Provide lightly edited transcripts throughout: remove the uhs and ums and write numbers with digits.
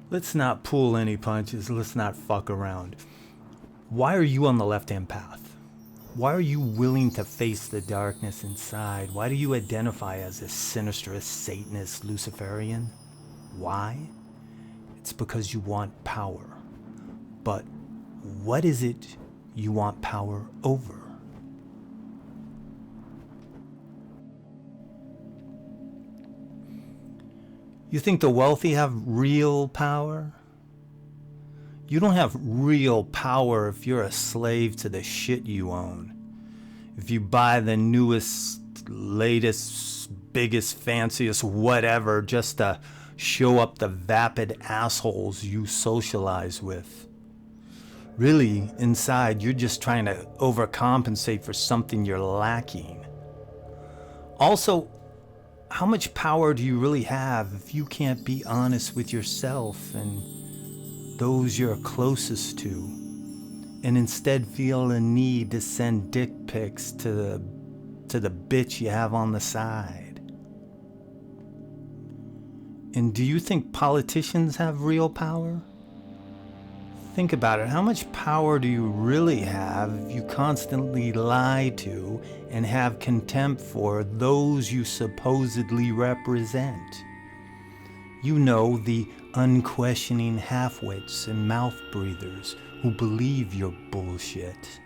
Let's not pull any punches. Let's not fuck around. Why are you on the left-hand path? Why are you willing to face the darkness inside? Why do you identify as a sinistrous, Satanist, Luciferian? Why? It's because you want power. But what is it you want power over? You think the wealthy have real power? You don't have real power if you're a slave to the shit you own. If you buy the newest, latest, biggest, fanciest whatever just to show up the vapid assholes you socialize with. Really, inside, you're just trying to overcompensate for something you're lacking. Also, how much power do you really have if you can't be honest with yourself and those you're closest to, and instead feel a need to send dick pics to the bitch you have on the side? And do you think politicians have real power? Think about it. How much power do you really have if you constantly lie to and have contempt for those you supposedly represent? You know, the unquestioning half-wits and mouth breathers who believe your bullshit.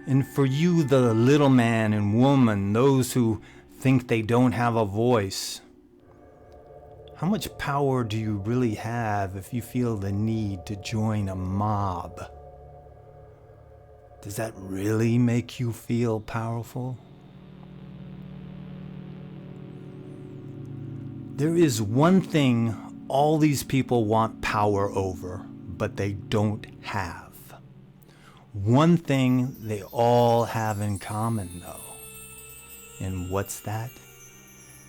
And for you, the little man and woman, those who think they don't have a voice, how much power do you really have if you feel the need to join a mob? Does that really make you feel powerful? There is one thing all these people want power over, but they don't have. One thing they all have in common, though. And what's that?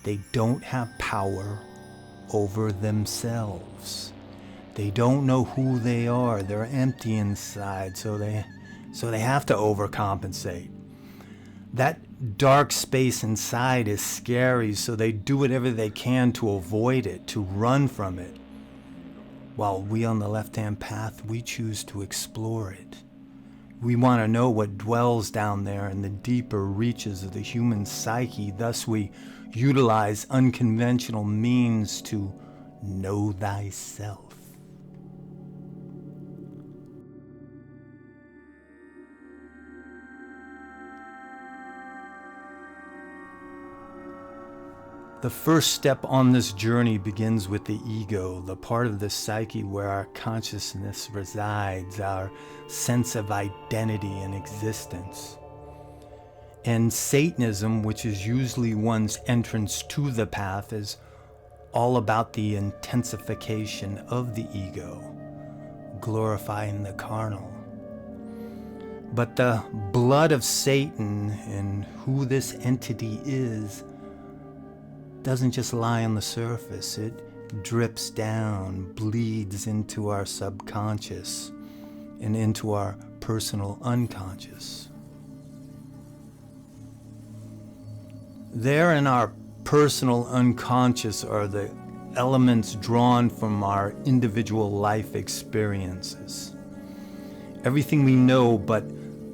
They don't have power over themselves. They don't know who they are. They're empty inside, so they have to overcompensate. That dark space inside is scary, so they do whatever they can to avoid it, to run from it. While we on the left-hand path, we choose to explore it. We want to know what dwells down there in the deeper reaches of the human psyche. Thus we utilize unconventional means to know thyself. The first step on this journey begins with the ego, the part of the psyche where our consciousness resides, our sense of identity and existence. And Satanism, which is usually one's entrance to the path, is all about the intensification of the ego, glorifying the carnal. But the blood of Satan and who this entity is doesn't just lie on the surface. It drips down, bleeds into our subconscious and into our personal unconscious. There in our personal unconscious are the elements drawn from our individual life experiences. Everything we know but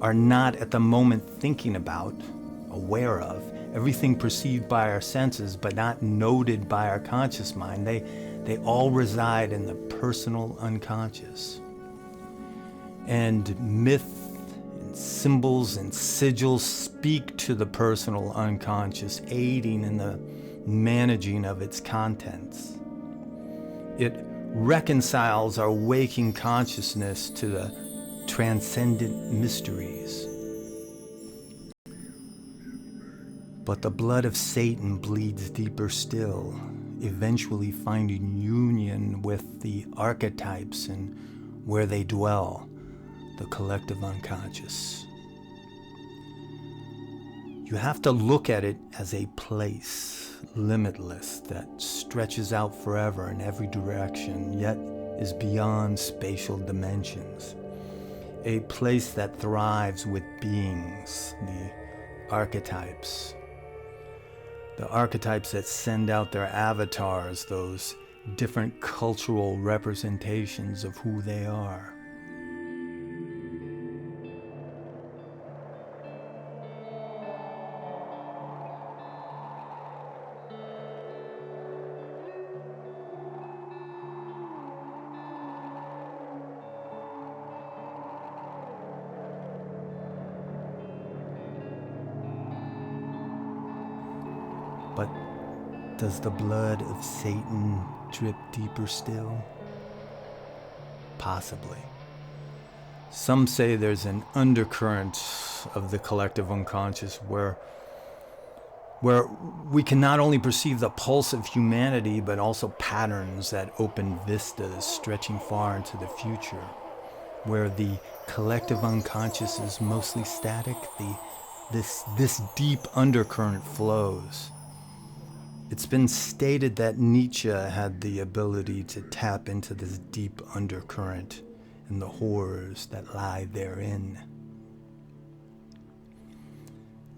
are not at the moment thinking about, aware of, everything perceived by our senses but not noted by our conscious mind, they all reside in the personal unconscious. And myth and symbols and sigils speak to the personal unconscious, aiding in the managing of its contents. It reconciles our waking consciousness to the transcendent mysteries. But the blood of Satan bleeds deeper still, eventually finding union with the archetypes and where they dwell, the collective unconscious. You have to look at it as a place, limitless, that stretches out forever in every direction, yet is beyond spatial dimensions. A place that thrives with beings, the archetypes. The archetypes that send out their avatars, those different cultural representations of who they are. But does the blood of Satan drip deeper still? Possibly. Some say there's an undercurrent of the collective unconscious where we can not only perceive the pulse of humanity, but also patterns that open vistas stretching far into the future, where the collective unconscious is mostly static, this deep undercurrent flows. It's been stated that Nietzsche had the ability to tap into this deep undercurrent and the horrors that lie therein.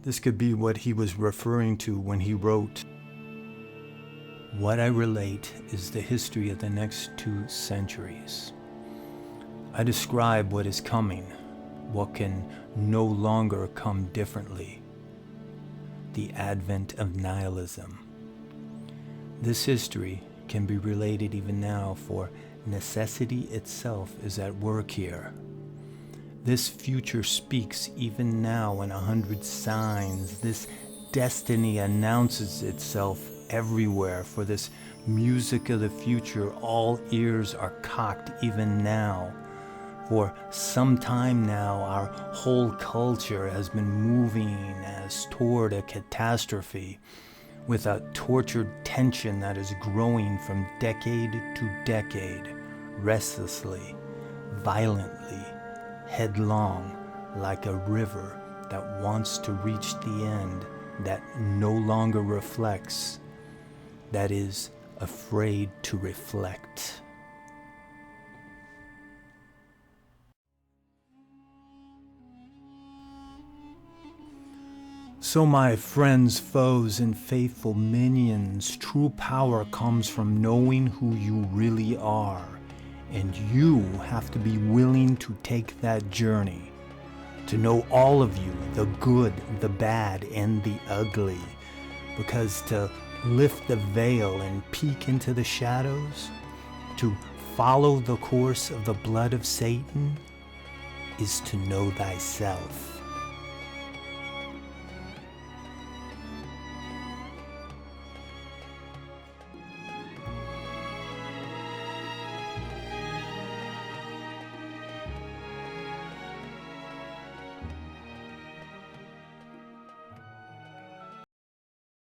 This could be what he was referring to when he wrote, "What I relate is the history of the next 2 centuries. I describe what is coming, what can no longer come differently. The advent of nihilism. This history can be related even now, for necessity itself is at work here. This future speaks even now in 100 signs. This destiny announces itself everywhere. For this music of the future, all ears are cocked even now. For some time now, our whole culture has been moving as toward a catastrophe, with a tortured tension that is growing from decade to decade, restlessly, violently, headlong, like a river that wants to reach the end, that no longer reflects, that is afraid to reflect." So my friends, foes, and faithful minions, true power comes from knowing who you really are, and you have to be willing to take that journey, to know all of you, the good, the bad, and the ugly, because to lift the veil and peek into the shadows, to follow the course of the blood of Satan, is to know thyself.